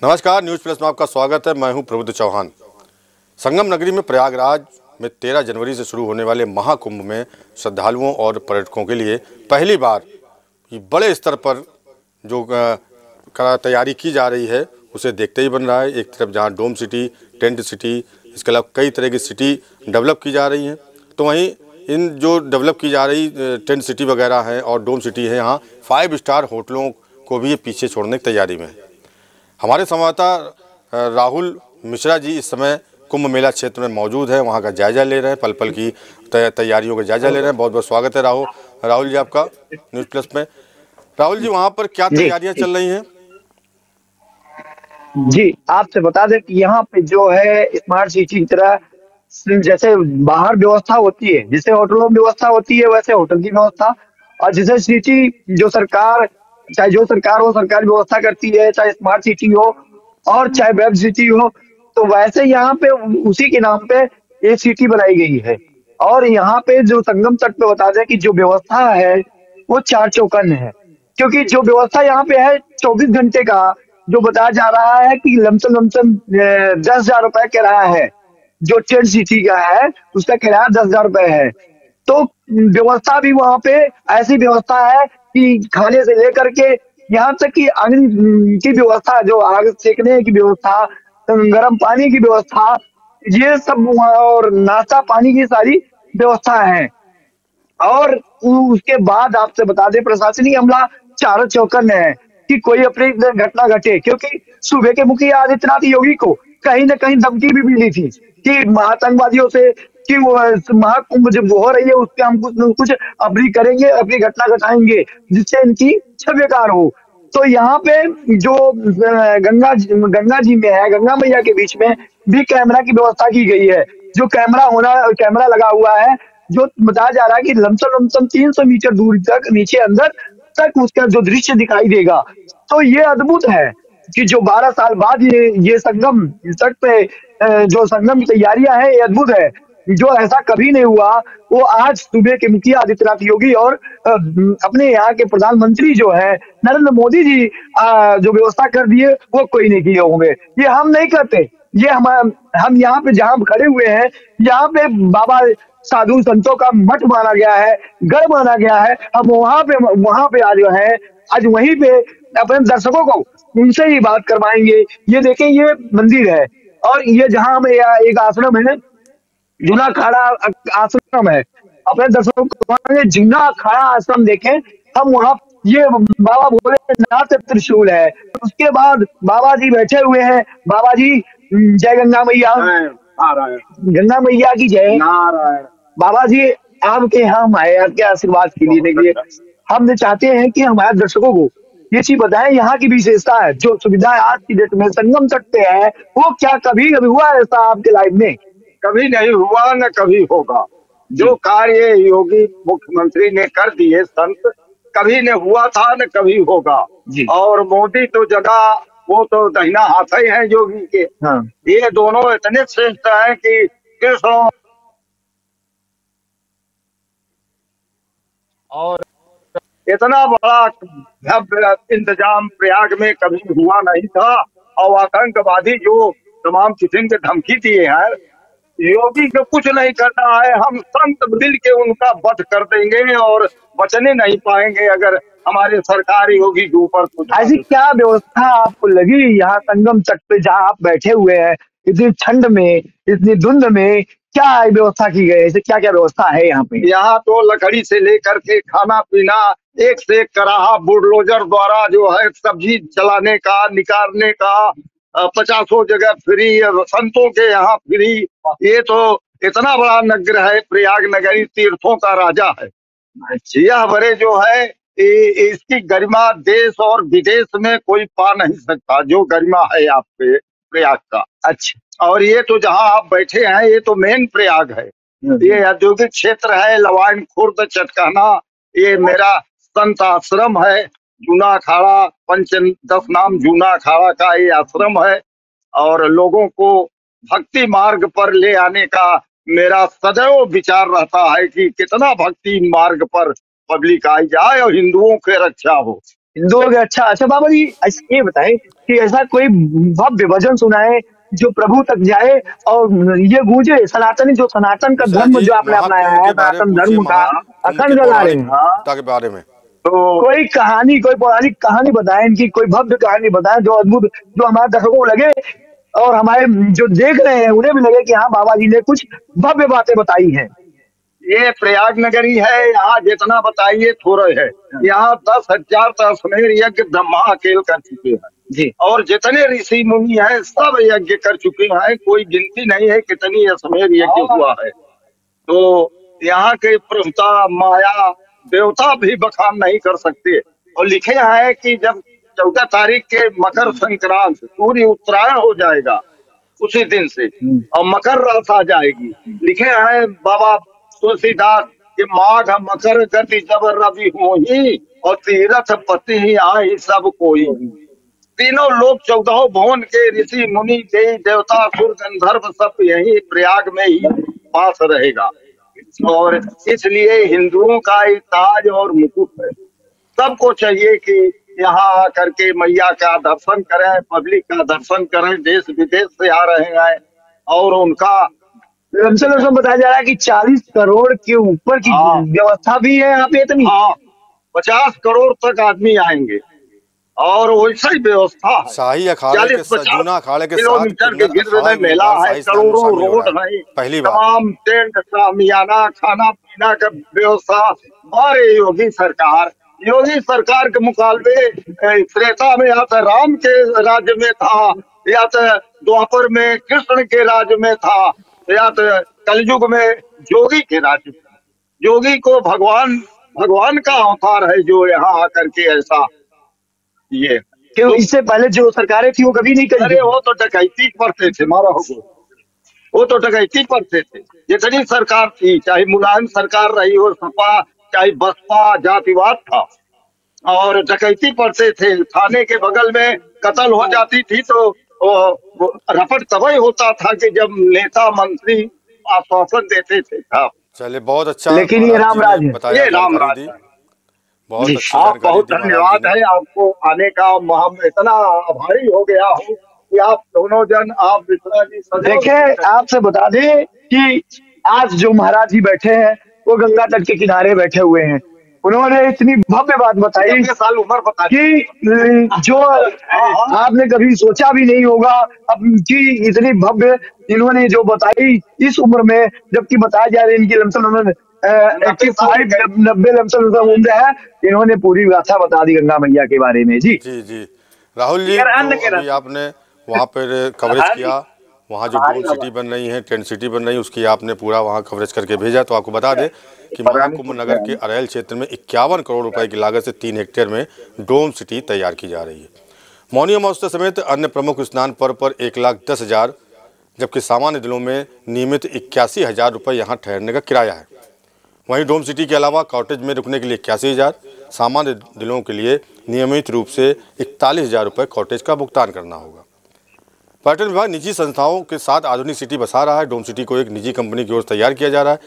नमस्कार, news plus में आपका स्वागत है। मैं हूं प्रबुद्ध चौहान। संगम नगरी में प्रयागराज में 13 जनवरी से शुरू होने वाले महाकुंभ में श्रद्धालुओं और पर्यटकों के लिए पहली बार ये बड़े स्तर पर जो तैयारी की जा रही है उसे देखते ही बन रहा है। एक तरफ जहां डोम सिटी, टेंट सिटी, इसके अलावा कई तरह की सिटी डेवलप की जा रही हैं, तो वहीं इन जो डेवलप की जा रही टेंट सिटी वगैरह हैं और डोम सिटी है, यहाँ 5 स्टार होटलों को भी ये पीछे छोड़ने की तैयारी में है। हमारे संवाददाता राहुल मिश्रा जी इस समय कुंभ मेला क्षेत्र में मौजूद है, वहां का जायजा ले रहे हैं, पल पल की तैयारियों का जायजा ले रहे हैं। बहुत बहुत स्वागत है राहुल जी आपका न्यूज़ प्लस में। राहुल जी, वहां पर क्या तैयारियां चल रही हैं? जी, आपसे बता दें कि यहाँ पे जो है स्मार्ट सिटी की तरह जैसे बाहर व्यवस्था होती है, जैसे होटलों में व्यवस्था होती है, वैसे होटल की व्यवस्था, और जैसे सिटी जो सरकार, चाहे जो सरकार हो, सरकार व्यवस्था करती है, चाहे स्मार्ट सिटी हो और चाहे वेब सिटी हो, तो वैसे यहाँ पे उसी के नाम पे एक सिटी बनाई गई है। और यहाँ पे जो संगम तट पे बता दें कि जो व्यवस्था है वो 4 चौकन्ने है, क्योंकि जो व्यवस्था यहाँ पे है 24 घंटे का जो बताया जा रहा है कि लमसम 10,000 रुपए किराया है। जो टेंट सिटी का है उसका किराया 10,000 रुपए है। तो व्यवस्था भी वहाँ पे ऐसी व्यवस्था है कि खाने से लेकर के यहाँ तक कि अग्नि की व्यवस्था, जो आग सेकने की व्यवस्था, गर्म पानी की व्यवस्था, ये सब वहाँ, और नाश्ता पानी की सारी व्यवस्था है। और उसके बाद आपसे बता दें, प्रशासनिक अमला चारों चौकन्ने है कि कोई अपनी घटना घटे, क्योंकि सूबे के मुखिया आदित्यनाथ योगी को कहीं न कहीं धमकी भी मिली थी कि आतंकवादियों से कि वो महाकुंभ जब हो रही है उसके हम कुछ न कुछ अपनी करेंगे, अपनी घटना घटाएंगे जिससे इनकी छवि बेकार हो। तो यहाँ पे जो गंगा जी में है, गंगा मैया के बीच में भी कैमरा की व्यवस्था की गई है। जो कैमरा लगा हुआ है, जो बताया जा रहा है कि लमसम 300 मीटर दूर तक नीचे अंदर तक उसका जो दृश्य दिखाई देगा। तो ये अद्भुत है कि जो 12 साल बाद ये संगम तट पे जो संगम की तैयारियां हैं, ये अद्भुत है। जो ऐसा कभी नहीं हुआ, वो आज सूबे के मुखिया आदित्यनाथ योगी और अपने यहाँ के प्रधानमंत्री जो है नरेंद्र मोदी जी जो व्यवस्था कर दिए वो कोई नहीं किए होंगे। ये हम नहीं करते, ये हम यहाँ पे जहाँ खड़े हुए हैं, यहाँ पे बाबा साधु संतों का मठ माना गया है, गढ़ माना गया है। हम वहां पे आज जो है, आज वहीं पे अपने दर्शकों को उनसे ही बात करवाएंगे। ये देखें, ये मंदिर है और ये जहाँ हमें एक आश्रम है, जूना अखाड़ा आश्रम है। अपने दर्शकों को जूना अखाड़ा आश्रम देखें हम वहाँ। ये बाबा भोलेनाथ त्रिशूल है। उसके बाद बाबा जी बैठे हुए हैं। बाबा जी, जय गंगा मैया, गंगा मैया की जय। बाबा जी आपके यहाँ हम आए आपके आशीर्वाद के लिए। देखिए, हम चाहते हैं कि हमारे दर्शकों को ये चीज बताएं, यहाँ की विशेषता है, जो सुविधा आज की डेट में संगम तट पे है, वो क्या कभी हुआ ऐसा आपके लाइफ में? कभी नहीं हुआ, न कभी होगा। जो कार्य योगी मुख्यमंत्री ने कर दिए संत, कभी न हुआ था न कभी होगा। और मोदी तो जगह, वो तो दहिना हाथ ही है योगी के। हाँ। ये दोनों इतने श्रेष्ठ हैं कि कृष्ण और इतना बड़ा भव्य इंतजाम प्रयाग में कभी हुआ नहीं था। और आतंकवादी जो तमाम किस्म के धमकी दिए हैं, योगी को कुछ नहीं करना है। हम संत मिल के उनका वध कर देंगे और बचने नहीं पाएंगे अगर हमारे सरकार योगी के ऊपर कुछ। ऐसी क्या व्यवस्था आपको लगी यहाँ संगम तट पे जहाँ आप बैठे हुए हैं, इतनी ठंड में, इतनी धुंध में, क्या व्यवस्था की गई है? क्या क्या व्यवस्था है यहाँ पे? यहाँ तो लकड़ी से लेकर के खाना पीना, एक से एक कराहा बुलडोजर द्वारा जो है सब्जी चलाने का, निकालने का, 50 जगह फ्री, संतों के यहाँ फ्री। ये तो इतना बड़ा नगर है, प्रयाग नगरी तीर्थों का राजा है। यह बड़े जो है इसकी गरिमा देश और विदेश में कोई पा नहीं सकता, जो गरिमा है आपके प्रयाग का। अच्छा। और ये तो जहाँ आप बैठे हैं, ये तो मेन प्रयाग है। ये औद्योगिक क्षेत्र है, लवाइन खुर्द चटकाना, ये मेरा संत आश्रम है। जूना अखाड़ा, पंच 10 नाम जूना अखाड़ा का ये आश्रम है। और लोगों को भक्ति मार्ग पर ले आने का मेरा सदैव विचार रहता है कि कितना भक्ति मार्ग पर पब्लिक आई जाए और हिंदुओं की रक्षा हो। हिंदू हो गया। अच्छा अच्छा बाबा जी, ये बताएं कि ऐसा कोई भव्य भजन सुनाए जो प्रभु तक जाए और ये गूंजे, सनातनी जो सनातन का विश्वनाथ धर्म जी जो आपने अपनाया महाकुंभ है, के बारे में सनातन पूछिए, धर्म का महाकुंभ के अखंड जला रहे हैं। पौराणिकता के बारे में। तो कोई कहानी, कोई पौराणिक कहानी बताएं, इनकी कोई भव्य कहानी बताएं जो अद्भुत, जो हमारे दर्शकों को लगे और हमारे जो देख रहे हैं उन्हें भी लगे कि हाँ बाबा जी ने कुछ भव्य बातें बताई हैं। ये प्रयाग नगरी है, यहाँ जितना बताइए थोड़ा है। यहाँ 10,000 अश्वमेध यज्ञ ब्रह्मा अकेले कर चुके हैं जी। और जितने ऋषि मुनि हैं सब यज्ञ कर चुके हैं, कोई गिनती नहीं है कितनी अश्वमेध यज्ञ हुआ है। तो यहाँ के प्रभुता माया देवता भी बखान नहीं कर सकते। और लिखे हैं कि जब 14 तारीख के मकर संक्रांत सूर्य उत्तरायण हो जाएगा उसी दिन से और मकर रास आ जाएगी। लिखे हैं बाबा तुलसीदास कि माघ मकर गति जब रवि होही और तीरथ पति ही आई सब कोई। तीनों लोग 14 भुवन के ऋषि मुनि देवी देवता असुर गंधर्व सब यही प्रयाग में ही पास रहेगा। और इसलिए हिंदुओं का ये ताज और मुकुट है। सबको चाहिए कि यहाँ आकर के मैया का दर्शन करें, पब्लिक का दर्शन करें, देश विदेश से आ रहे हैं और उनका लमसम लमसम बताया जा रहा है कि 40 करोड़ के ऊपर की हाँ। व्यवस्था भी है यहाँ पे इतनी। हाँ 50 करोड़ तक आदमी आएंगे और वैसा ही व्यवस्था है। शाही अखाड़े के 40-50 जूना अखाड़े के 7 किलोमीटर के किन्नर गिर्द अखाड़ा में मेला में है, शाही स्नान करोड़ों शामिल हो रोड रहा है है, पहली बार। तमाम टेंट शामियाना खाना पीना का व्यवस्था। और योगी सरकार के मुकाबले त्रेता में या तो राम के राज्य में था, या तो द्वापर में कृष्ण के राज्य में था, या तो कलयुग में योगी के राज्य में। योगी को भगवान का अवतार है जो यहाँ आकर के ऐसा ये। क्यों इससे पहले जो सरकारें थी वो कभी नहीं करी? अरे वो तो डकैती करते थे, मारा हो वो तो डकैती करते थे। जितनी सरकार थी, चाहे मुलायम सरकार रही हो, सपा चाहे बसपा, जातिवाद था और डकैती करते थे। थाने के बगल में कत्ल हो जाती थी तो वो रपट तभी होता था कि जब नेता मंत्री आश्वासन देते थे। चलिए बहुत अच्छा, लेकिन ये महाराज जी रामराज ने है। बताया, ये रामराज जानकारी दी, है। बहुत जी, अच्छी आप जानकारी बहुत दी महाराज धन्यवाद जी ने। है आपको आने का। हम इतना आभारी हो गया हूँ कि आप दोनों जन, आप विश्वनाथ जी देखे, आपसे बता दें कि आज जो महाराज जी बैठे हैं वो गंगा तट के किनारे बैठे हुए हैं। उन्होंने इतनी भव्य बात बताई साल उम्र बता कि जो आपने कभी सोचा भी नहीं होगा अब कि इतनी भव्य इन्होंने जो बताई इस उम्र में, जबकि बताया जा रहा है इनकी लमसम 85-90 लमसम उम्र है। इन्होंने पूरी गाथा बता दी गंगा मैया के बारे में। जी जी जी राहुल जी, जो अभी आपने वहाँ पर कवरेज किया, वहाँ जो ड्रोन सिटी बन रही है, टेंट सिटी बन रही है, उसकी आपने पूरा वहाँ कवरेज करके भेजा। तो आपको बता दें कि महाकुंभ नगर के अरैल क्षेत्र में 51 करोड़ रुपए की लागत से 3 हेक्टेयर में ड्रोन सिटी तैयार की जा रही है। मौनी अमावस्या समेत अन्य प्रमुख स्नान पर्व पर 1,10,000, जबकि सामान्य दिनों में नियमित 81,000 रुपये यहाँ ठहरने का किराया है। वहीं डोम सिटी के अलावा कॉटेज में रुकने के लिए 81,000, सामान्य दिनों के लिए नियमित रूप से 41,000 रुपये कॉटेज का भुगतान करना होगा। पर्यटन विभाग निजी संस्थाओं के साथ आधुनिक सिटी बसा रहा है। डोम सिटी को एक निजी कंपनी की ओर तैयार किया जा रहा है।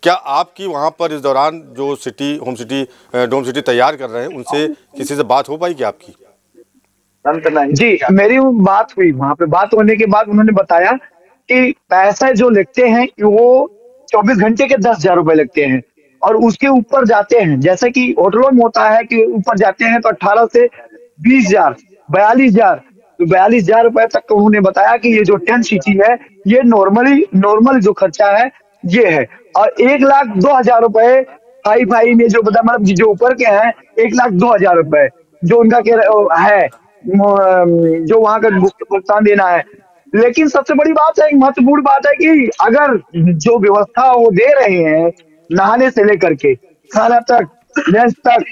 क्या आपकी वहाँ पर इस दौरान जो सिटी डोम सिटी तैयार कर रहे हैं उनसे किसी से बात हो पाई क्या आपकी? जी, मेरी बात हुई। वहां पे बात होने के बाद उन्होंने बताया कि पैसे जो लगते हैं वो 24 घंटे के 10,000 रुपए लगते हैं और उसके ऊपर जाते हैं, जैसे कि होटलों में होता है कि ऊपर जाते हैं तो 18 से 20,000, 42,000, तो 42,000 रुपए तक उन्होंने बताया कि ये जो टेंट सिटी है ये नॉर्मल जो खर्चा है ये है। और 1,02,000 रुपए हाई फाई में जो बता, मतलब जो ऊपर के हैं 1,02,000 रुपए जो उनका है, जो वहां का भुगतान देना है। लेकिन सबसे बड़ी बात है, महत्वपूर्ण बात है कि अगर जो व्यवस्था वो दे रहे हैं, नहाने से लेकर के खाना तक, लंच तक,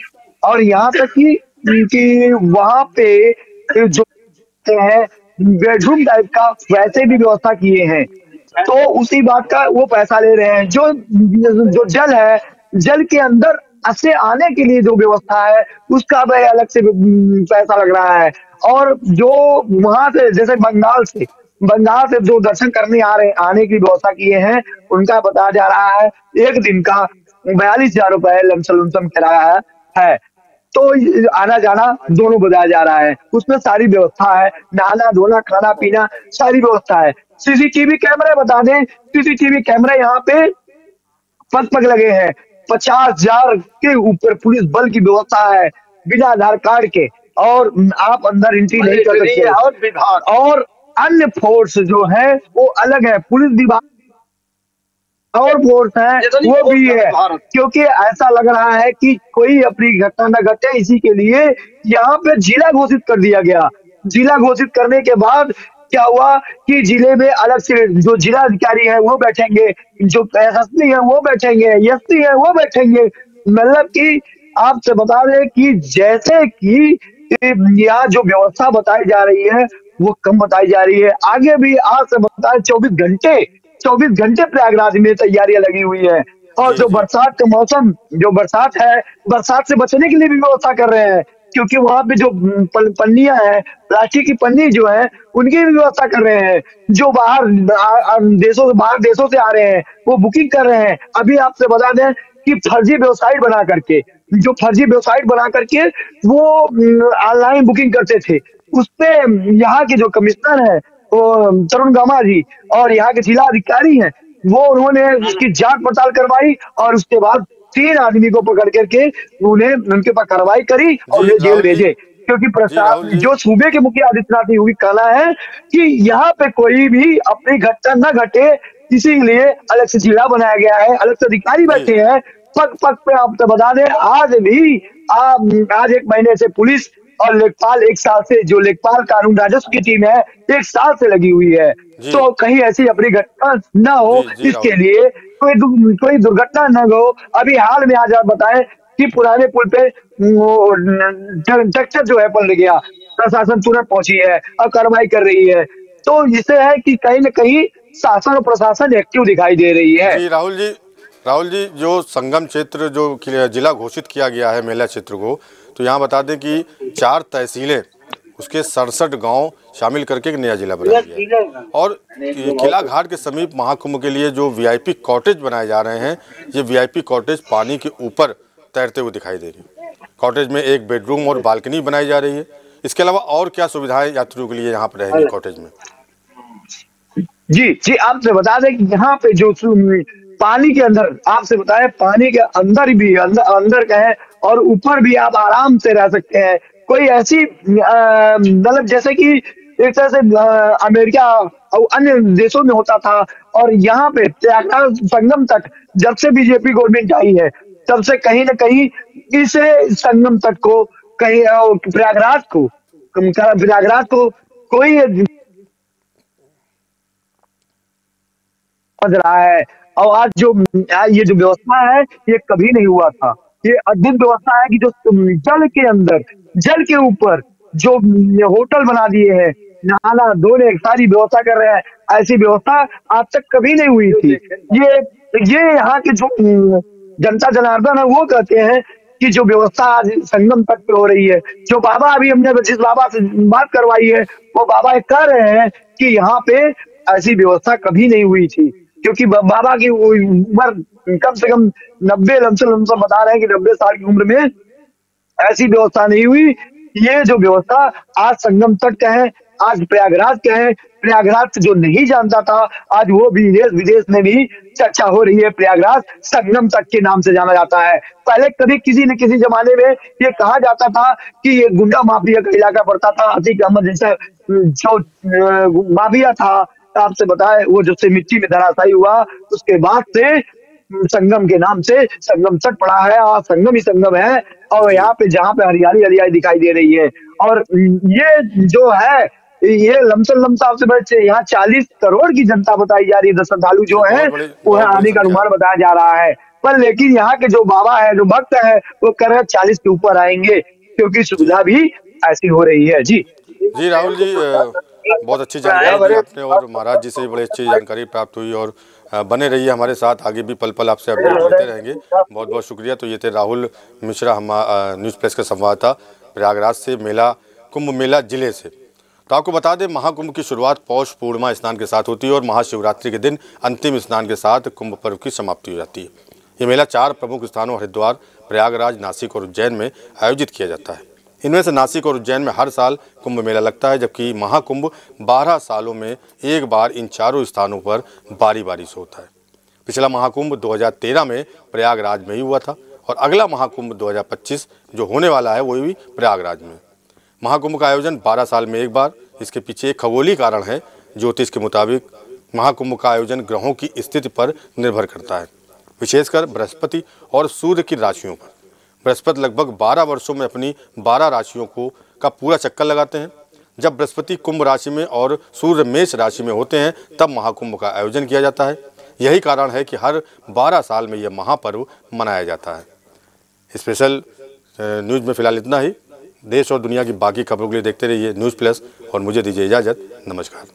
और यहाँ तक कि वहां पे जो है बेडरूम टाइप का वैसे भी व्यवस्था किए हैं, तो उसी बात का वो पैसा ले रहे हैं। जो जल है, जल के अंदर से आने के लिए जो व्यवस्था है उसका भी अलग से पैसा लग रहा है। और जो वहां से, जैसे बंगाल से जो दर्शन करने आने की व्यवस्था किए हैं, उनका बताया जा रहा है एक दिन का 42,000 रुपए लमसम किराया है। तो आना जाना दोनों बताया जा रहा है, उसमें सारी व्यवस्था है, नहाना धोना खाना पीना सारी व्यवस्था है। सीसीटीवी कैमरे बता दें, सीसीटीवी कैमरे यहाँ पे पग पग लगे हैं। 50,000 के ऊपर पुलिस बल की व्यवस्था है बिना आधार कार्ड के, और आप अंदर एंट्री नहीं कर सकते। और विभाग और अन्य फोर्स जो है वो अलग है, पुलिस विभाग और फोर्स है वो भी है, क्योंकि ऐसा लग रहा है कि कोई अपनी घटना न घटे, इसी के लिए यहाँ पे जिला घोषित कर दिया गया। जिला घोषित करने के बाद क्या हुआ कि जिले में अलग से जो जिला अधिकारी है वो बैठेंगे, जो एसएसपी है वो बैठेंगे, एसपी है वो बैठेंगे। मतलब कि आपसे बता दें कि जैसे कि यहाँ जो व्यवस्था बताई जा रही है वो कम बताई जा रही है। आगे भी आज से बताए 24 घंटे प्रयागराज में तैयारियां लगी हुई है। और जी जो जी बरसात का मौसम, जो बरसात है, बरसात से बचने के लिए भी व्यवस्था कर रहे हैं, क्योंकि वहां पे जो पन्नियां हैं, प्लास्टिक की पन्नी जो है उनकी भी व्यवस्था कर रहे हैं। जो बाहर देशों से आ रहे हैं वो बुकिंग कर रहे हैं। अभी आपसे बता दें कि फर्जी वेबसाइट बना करके, जो फर्जी वेबसाइट बना करके वो ऑनलाइन बुकिंग करते थे, उसपे यहाँ के जो कमिश्नर है वो तरुण गामा जी और यहाँ के जिला अधिकारी हैं, वो उन्होंने उसकी जांच पड़ताल करवाई और उसके बाद 3 आदमी को पकड़ करके उन्हें उनके पर कार्रवाई करी और जी उन्हें जेल राहुल जी। भेजे। क्योंकि जी राहुल जी। जो सूबे के मुखिया आदित्यनाथ ने भी कहना है कि यहाँ पे कोई भी अपनी घटना न घटे, इसीलिए अलग से जिला बनाया गया है, अलग से अधिकारी जी बैठे हैं। पग पग पे आपको बता दें, आज भी आज 1 महीने से पुलिस और लेखपाल, 1 साल से जो लेखपाल कानून राजस्व की टीम है 1 साल से लगी हुई है। जी तो कहीं ऐसी अपनी घटना न हो, जी जी इसके राहुल लिए कोई दुर्घटना न हो। अभी हाल में आज आप बताएं कि पुराने पुल पे ट्रैक्टर जो है पलट गया, प्रशासन तुरंत पहुंची है और कार्रवाई कर रही है। तो इससे है कि कहीं न कहीं शासन और प्रशासन एक्टिव दिखाई दे रही है। जी राहुल जी, जो संगम क्षेत्र जो जिला घोषित किया गया है मेला क्षेत्र को, तो यहाँ बता दें कि 4 तहसीलें उसके 67 गांव शामिल करके एक नया जिला बनाया गया है। और किला घाट के समीप महाकुंभ के लिए जो वीआईपी कॉटेज बनाए जा रहे हैं, ये वीआईपी कॉटेज पानी के ऊपर तैरते हुए दिखाई दे रही है। कॉटेज में 1 बेडरूम और बालकनी बनाई जा रही है। इसके अलावा और क्या सुविधाएं यात्रियों के लिए यहाँ पर रहेंगी कॉटेज में? जी आपसे बता दें कि यहाँ पे जो पानी के अंदर, आपसे बताएं पानी के अंदर भी अंदर का है और ऊपर भी आप आराम से रह सकते हैं। कोई ऐसी मतलब जैसे कि एक तरह से अमेरिका और अन्य देशों में होता था, और यहाँ पे प्रयागराज संगम तक जब से बीजेपी गवर्नमेंट आई है तब से कहीं न कहीं इस संगम तक को कहीं प्रयागराज को कोई समझ रहा है। और आज जो ये जो व्यवस्था है ये कभी नहीं हुआ था। ये अद्भुत व्यवस्था है कि जो जल के अंदर, जल के ऊपर जो होटल बना दिए हैं, नहाना धोने सारी व्यवस्था कर रहे हैं, ऐसी व्यवस्था आज तक कभी नहीं हुई थी। ये यहाँ के जो जनता जनार्दन है वो कहते हैं कि जो व्यवस्था आज संगम तक पे हो रही है, जो बाबा अभी हमने जिस बाबा से बात करवाई है वो बाबा कह रहे हैं कि यहाँ पे ऐसी व्यवस्था कभी नहीं हुई थी, क्योंकि बाबा की उम्र कम से कम 90 लमसम बता रहे हैं कि 90 साल की उम्र में ऐसी व्यवस्था नहीं हुई। ये जो व्यवस्था आज संगम तट का है, आज प्रयागराज का है, प्रयागराज से जो नहीं जानता था आज वो भी देश विदेश में भी चर्चा हो रही है। प्रयागराज संगम तट के नाम से जाना जाता है। पहले कभी किसी न किसी जमाने में ये कहा जाता था कि ये गुंडा माफिया का इलाका पड़ता था, अतीक अहमद जैसा जो माफिया था, आपसे बताए वो जब से मिट्टी में धराशायी हुआ उसके बाद से संगम के नाम से संगम तट पड़ा है और संगम ही संगम है। और यहाँ पे जहाँ पे हरियाली हरियाली दिखाई दे रही है, और ये जो है ये लमसम आपसे बच्चे यहाँ 40 करोड़ की जनता बताई जा रही है। श्रद्धालु जो है वो आने का अनुमान बताया जा रहा है, पर लेकिन यहाँ के जो बाबा है, जो भक्त है, वो कह रहे हैं 40 के ऊपर आएंगे, क्योंकि सुविधा भी ऐसी हो रही है। जी राहुल जी, बहुत अच्छी जानकारी दी आपने और महाराज जी से भी बड़ी अच्छी जानकारी प्राप्त हुई, और बने रहिए हमारे साथ, आगे भी पल पल आपसे अपडेट लेते रहेंगे। बहुत बहुत शुक्रिया। तो ये थे राहुल मिश्रा, हम न्यूज़ प्रेस के संवाददाता प्रयागराज से, कुंभ मेला जिले से। तो आपको बता दें, महाकुंभ की शुरुआत पौष पूर्णिमा स्नान के साथ होती है और महाशिवरात्रि के दिन अंतिम स्नान के साथ कुंभ पर्व की समाप्ति हो जाती है। ये मेला 4 प्रमुख स्थानों हरिद्वार, प्रयागराज, नासिक और उज्जैन में आयोजित किया जाता है। इनमें से नासिक और उज्जैन में हर साल कुंभ मेला लगता है, जबकि महाकुंभ 12 सालों में एक बार इन चारों स्थानों पर बारी बारी से होता है। पिछला महाकुंभ 2013 में प्रयागराज में ही हुआ था और अगला महाकुंभ 2025 जो होने वाला है वो भी प्रयागराज में। महाकुंभ का आयोजन 12 साल में एक बार। इसके पीछे एक खगोलीय कारण है। ज्योतिष के मुताबिक महाकुंभ का आयोजन ग्रहों की स्थिति पर निर्भर करता है, विशेषकर बृहस्पति और सूर्य की राशियों पर। बृहस्पति लगभग 12 वर्षों में अपनी 12 राशियों का पूरा चक्कर लगाते हैं। जब बृहस्पति कुंभ राशि में और सूर्य मेष राशि में होते हैं तब महाकुंभ का आयोजन किया जाता है। यही कारण है कि हर 12 साल में यह महापर्व मनाया जाता है। स्पेशल न्यूज़ में फिलहाल इतना ही। देश और दुनिया की बाकी खबरों के लिए देखते रहिए न्यूज़ प्लस और मुझे दीजिए इजाज़त। नमस्कार।